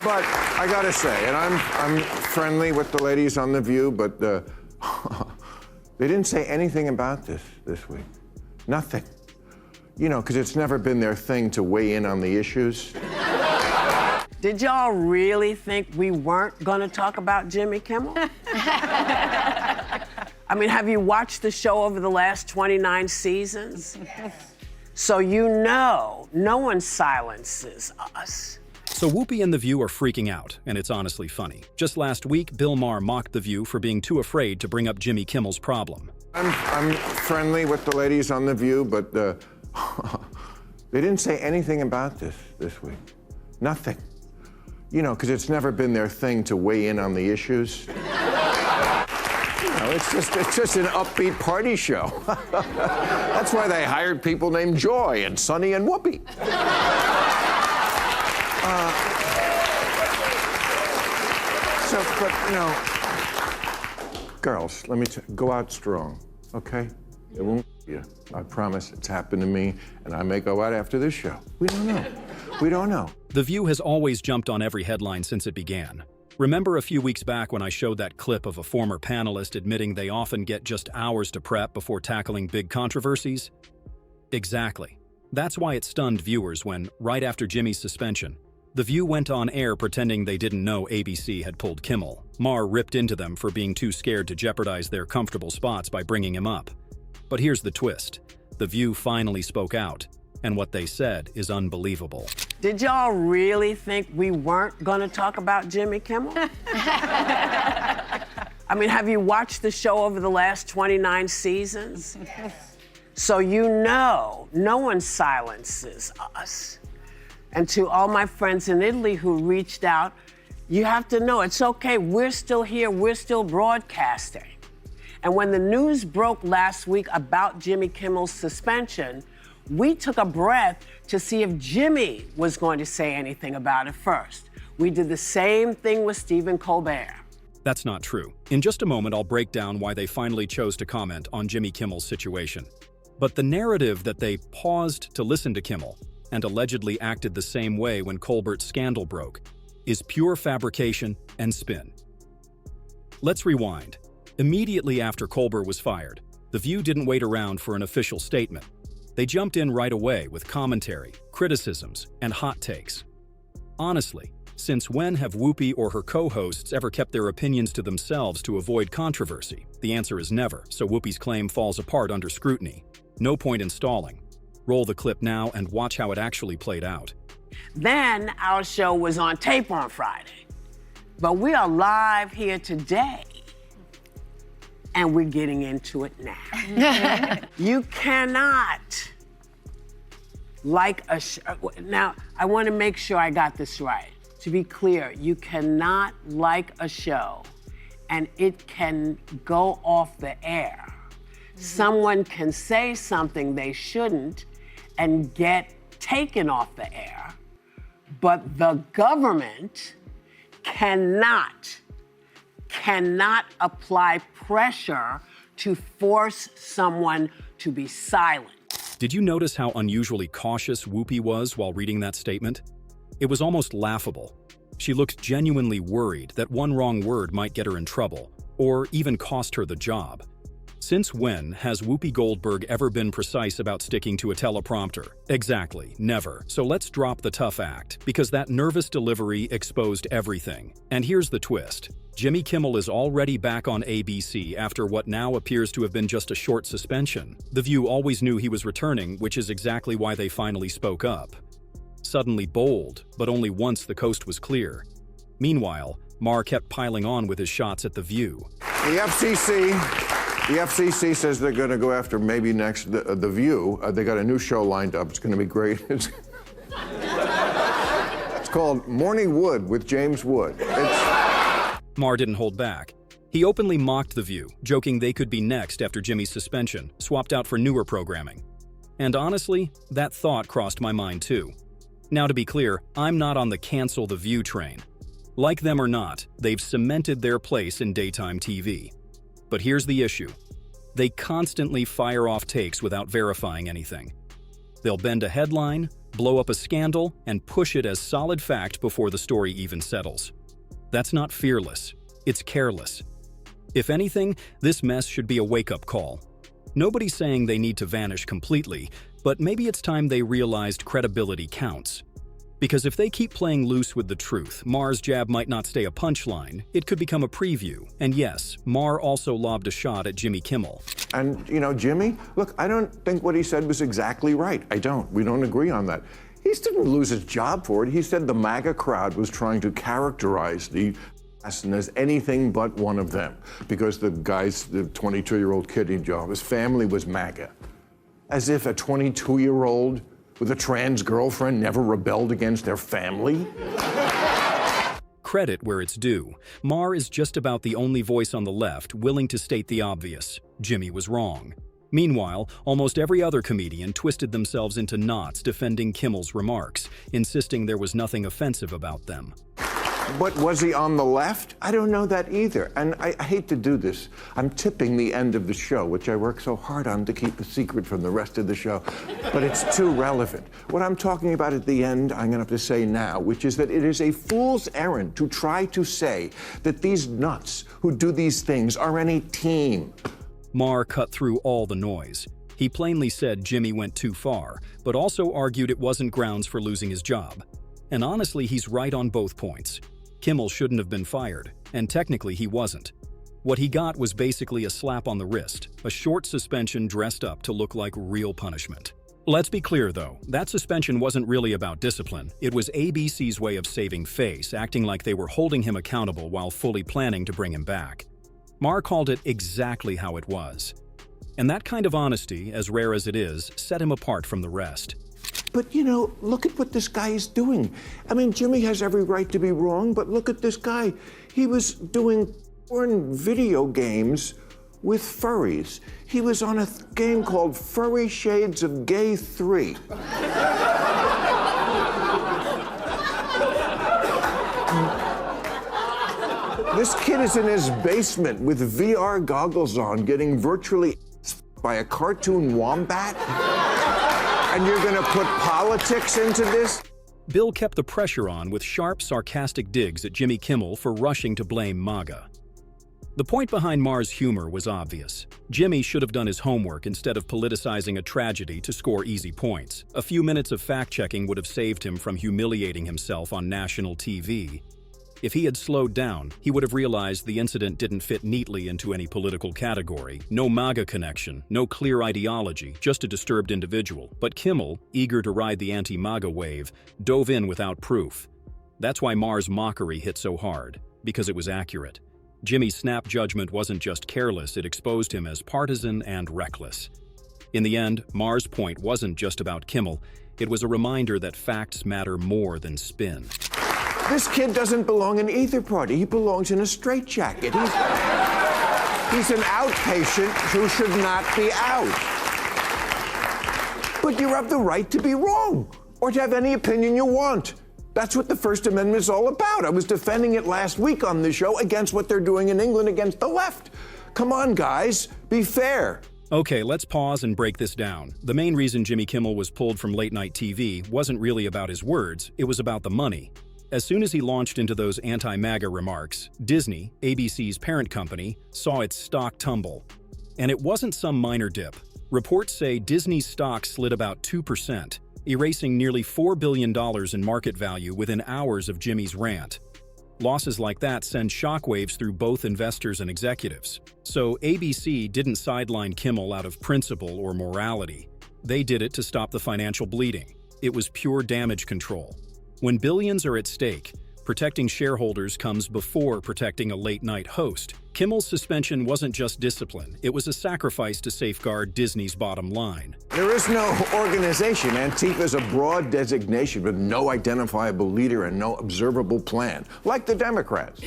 But I gotta say, and I'm friendly with the ladies on The View, but they didn't say anything about this week. Nothing. You know, because it's never been their thing to weigh in on the issues. Did y'all really think we weren't gonna talk about Jimmy Kimmel? I mean, have you watched the show over the last 29 seasons? So you know, no one silences us. So Whoopi and The View are freaking out, and it's honestly funny. Just last week, Bill Maher mocked The View for being too afraid to bring up Jimmy Kimmel's problem. I'm friendly with the ladies on The View, but they didn't say anything about this week. Nothing. You know, because it's never been their thing to weigh in on the issues. You know, it's just an upbeat party show. That's why they hired people named Joy and Sonny and Whoopi. But you know, girls, let me go out strong, okay? It won't you. I promise. It's happened to me, and I may go out after this show. We don't know. We don't know. The View has always jumped on every headline since it began. Remember a few weeks back when I showed that clip of a former panelist admitting they often get just hours to prep before tackling big controversies? Exactly. That's why it stunned viewers when, right after Jimmy's suspension, The View went on air pretending they didn't know ABC had pulled Kimmel. Maher ripped into them for being too scared to jeopardize their comfortable spots by bringing him up. But here's the twist. The View finally spoke out, and what they said is unbelievable. Did y'all really think we weren't gonna talk about Jimmy Kimmel? I mean, have you watched the show over the last 29 seasons? So you know, no one silences us. And to all my friends in Italy who reached out, you have to know it's okay, we're still here, we're still broadcasting. And when the news broke last week about Jimmy Kimmel's suspension, we took a breath to see if Jimmy was going to say anything about it first. We did the same thing with Stephen Colbert. That's not true. In just a moment, I'll break down why they finally chose to comment on Jimmy Kimmel's situation. But the narrative that they paused to listen to Kimmel and allegedly acted the same way when Colbert's scandal broke is pure fabrication and spin. Let's rewind. Immediately after Colbert was fired, The View didn't wait around for an official statement. They jumped in right away with commentary, criticisms, and hot takes. Honestly, since when have Whoopi or her co-hosts ever kept their opinions to themselves to avoid controversy? The answer is never, so Whoopi's claim falls apart under scrutiny. No point in stalling. Roll the clip now and watch how it actually played out. Then our show was on tape on Friday. But we are live here today. And we're getting into it now. You cannot like a show. Now, I want to make sure I got this right. To be clear, you cannot like a show and it can go off the air. Someone can say something they shouldn't and get taken off the air, but the government cannot apply pressure to force someone to be silent. Did you notice how unusually cautious Whoopi was while reading that statement? It was almost laughable. She looked genuinely worried that one wrong word might get her in trouble, or even cost her the job. Since when has Whoopi Goldberg ever been precise about sticking to a teleprompter? Exactly, never. So let's drop the tough act, because that nervous delivery exposed everything. And here's the twist. Jimmy Kimmel is already back on ABC after what now appears to have been just a short suspension. The View always knew he was returning, which is exactly why they finally spoke up. Suddenly bold, but only once the coast was clear. Meanwhile, Maher kept piling on with his shots at The View. The FCC says they're going to go after maybe next The View. They got a new show lined up. It's going to be great. It's called Morning Wood with James Wood. Maher didn't hold back. He openly mocked The View, joking they could be next after Jimmy's suspension, swapped out for newer programming. And honestly, that thought crossed my mind too. Now to be clear, I'm not on the cancel The View train. Like them or not, they've cemented their place in daytime TV. But here's the issue. They constantly fire off takes without verifying anything. They'll bend a headline, blow up a scandal, and push it as solid fact before the story even settles. That's not fearless, it's careless. If anything, this mess should be a wake-up call. Nobody's saying they need to vanish completely, but maybe it's time they realized credibility counts. Because if they keep playing loose with the truth, Maher's jab might not stay a punchline, it could become a preview. And yes, Maher also lobbed a shot at Jimmy Kimmel. And, Jimmy, look, I don't think what he said was exactly right. I don't. We don't agree on that. He didn't lose his job for it. He said the MAGA crowd was trying to characterize the assassin as anything but one of them, because the 22-year-old kid his family was MAGA. As if a 22-year-old with a trans girlfriend never rebelled against their family? Credit where it's due. Maher is just about the only voice on the left willing to state the obvious. Jimmy was wrong. Meanwhile, almost every other comedian twisted themselves into knots defending Kimmel's remarks, insisting there was nothing offensive about them. But was he on the left? I don't know that either. And I hate to do this. I'm tipping the end of the show, which I work so hard on to keep a secret from the rest of the show. But it's too relevant. What I'm talking about at the end, I'm going to have to say now, which is that it is a fool's errand to try to say that these nuts who do these things are any team. Maher cut through all the noise. He plainly said Jimmy went too far, but also argued it wasn't grounds for losing his job. And honestly, he's right on both points. Kimmel shouldn't have been fired, and technically he wasn't. What he got was basically a slap on the wrist, a short suspension dressed up to look like real punishment. Let's be clear though, that suspension wasn't really about discipline. It was ABC's way of saving face, acting like they were holding him accountable while fully planning to bring him back. Maher called it exactly how it was. And that kind of honesty, as rare as it is, set him apart from the rest. But, look at what this guy is doing. I mean, Jimmy has every right to be wrong, but look at this guy. He was doing porn video games with furries. He was on a game called Furry Shades of Gay 3. This kid is in his basement with VR goggles on, getting virtually by a cartoon wombat? And you're gonna put politics into this? Bill kept the pressure on with sharp, sarcastic digs at Jimmy Kimmel for rushing to blame MAGA. The point behind Maher's humor was obvious. Jimmy should have done his homework instead of politicizing a tragedy to score easy points. A few minutes of fact-checking would have saved him from humiliating himself on national TV. If he had slowed down, he would have realized the incident didn't fit neatly into any political category. No MAGA connection, no clear ideology, just a disturbed individual. But Kimmel, eager to ride the anti-MAGA wave, dove in without proof. That's why Maher's mockery hit so hard, because it was accurate. Jimmy's snap judgment wasn't just careless, it exposed him as partisan and reckless. In the end, Maher's point wasn't just about Kimmel, it was a reminder that facts matter more than spin. This kid doesn't belong in either party. He belongs in a straitjacket. He's an outpatient who should not be out. But you have the right to be wrong, or to have any opinion you want. That's what the First Amendment is all about. I was defending it last week on this show against what they're doing in England against the left. Come on, guys, be fair. Okay, let's pause and break this down. The main reason Jimmy Kimmel was pulled from late-night TV wasn't really about his words, it was about the money. As soon as he launched into those anti-MAGA remarks, Disney, ABC's parent company, saw its stock tumble. And it wasn't some minor dip. Reports say Disney's stock slid about 2%, erasing nearly $4 billion in market value within hours of Jimmy's rant. Losses like that send shockwaves through both investors and executives. So ABC didn't sideline Kimmel out of principle or morality. They did it to stop the financial bleeding. It was pure damage control. When billions are at stake, protecting shareholders comes before protecting a late-night host. Kimmel's suspension wasn't just discipline, it was a sacrifice to safeguard Disney's bottom line. There is no organization. Antifa is a broad designation with no identifiable leader and no observable plan, like the Democrats.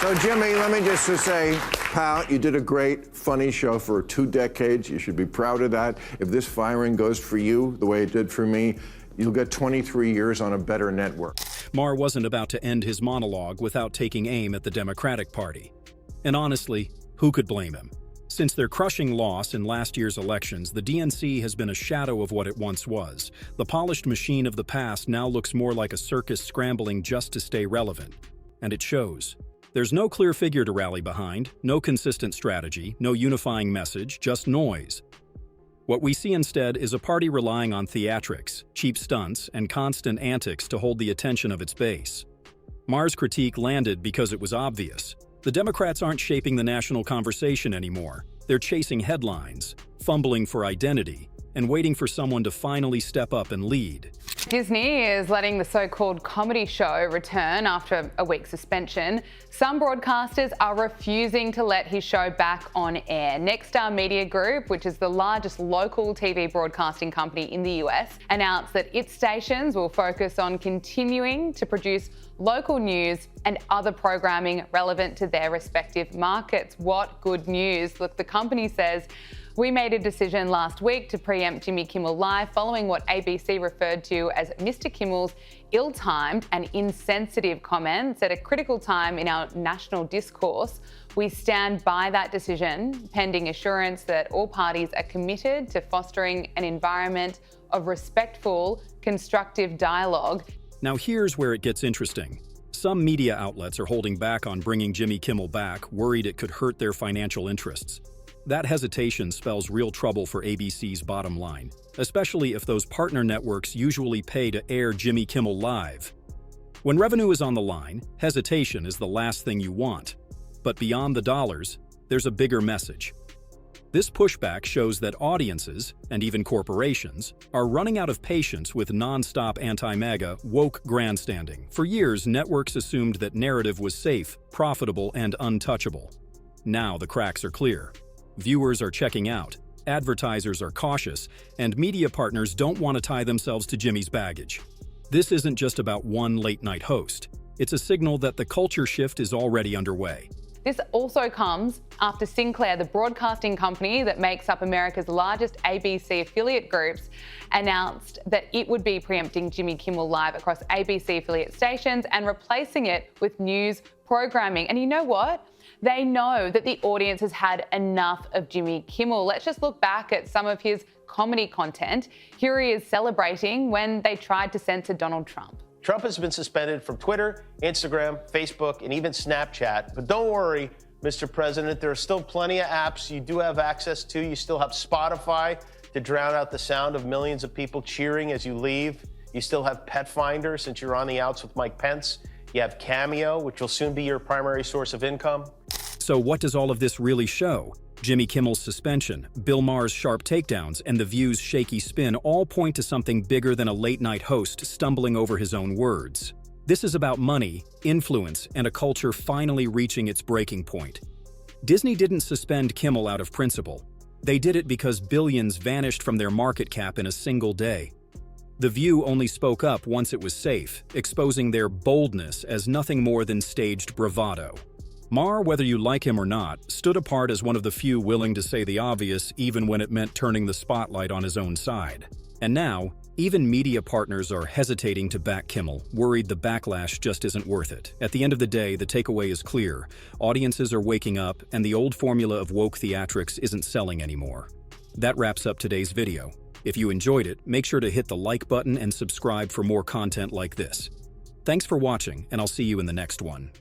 So, Jimmy, let me just say, pal, you did a great, funny show for 2 decades. You should be proud of that. If this firing goes for you the way it did for me, you'll get 23 years on a better network. Maher wasn't about to end his monologue without taking aim at the Democratic Party. And honestly, who could blame him? Since their crushing loss in last year's elections, the DNC has been a shadow of what it once was. The polished machine of the past now looks more like a circus scrambling just to stay relevant. And it shows. There's no clear figure to rally behind, no consistent strategy, no unifying message, just noise. What we see instead is a party relying on theatrics, cheap stunts, and constant antics to hold the attention of its base. Maher's critique landed because it was obvious. The Democrats aren't shaping the national conversation anymore. They're chasing headlines, fumbling for identity, and waiting for someone to finally step up and lead. Disney is letting the so-called comedy show return after a week's suspension. Some broadcasters are refusing to let his show back on air. Nexstar Media Group, which is the largest local TV broadcasting company in the US, announced that its stations will focus on continuing to produce local news and other programming relevant to their respective markets. What good news. Look, the company says, "We made a decision last week to preempt Jimmy Kimmel Live following what ABC referred to as Mr. Kimmel's ill-timed and insensitive comments at a critical time in our national discourse. We stand by that decision, pending assurance that all parties are committed to fostering an environment of respectful, constructive dialogue." Now here's where it gets interesting. Some media outlets are holding back on bringing Jimmy Kimmel back, worried it could hurt their financial interests. That hesitation spells real trouble for ABC's bottom line, especially if those partner networks usually pay to air Jimmy Kimmel Live. When revenue is on the line, hesitation is the last thing you want. But beyond the dollars, there's a bigger message. This pushback shows that audiences, and even corporations, are running out of patience with non-stop anti-MAGA, woke grandstanding. For years, networks assumed that narrative was safe, profitable, and untouchable. Now the cracks are clear. Viewers are checking out, advertisers are cautious, and media partners don't want to tie themselves to Jimmy's baggage. This isn't just about one late-night host. It's a signal that the culture shift is already underway. This also comes after Sinclair, the broadcasting company that makes up America's largest ABC affiliate groups, announced that it would be preempting Jimmy Kimmel Live across ABC affiliate stations and replacing it with news programming. And you know what? They know that the audience has had enough of Jimmy Kimmel. Let's just look back at some of his comedy content. Here he is celebrating when they tried to censor Donald Trump. Trump has been suspended from Twitter, Instagram, Facebook, and even Snapchat. But don't worry, Mr. President, there are still plenty of apps you do have access to. You still have Spotify to drown out the sound of millions of people cheering as you leave. You still have Pet Finder since you're on the outs with Mike Pence. You have Cameo, which will soon be your primary source of income. So what does all of this really show? Jimmy Kimmel's suspension, Bill Maher's sharp takedowns, and The View's shaky spin all point to something bigger than a late-night host stumbling over his own words. This is about money, influence, and a culture finally reaching its breaking point. Disney didn't suspend Kimmel out of principle. They did it because billions vanished from their market cap in a single day. The View only spoke up once it was safe, exposing their boldness as nothing more than staged bravado. Maher, whether you like him or not, stood apart as one of the few willing to say the obvious even when it meant turning the spotlight on his own side. And now, even media partners are hesitating to back Kimmel, worried the backlash just isn't worth it. At the end of the day, the takeaway is clear. Audiences are waking up, and the old formula of woke theatrics isn't selling anymore. That wraps up today's video. If you enjoyed it, make sure to hit the like button and subscribe for more content like this. Thanks for watching, and I'll see you in the next one.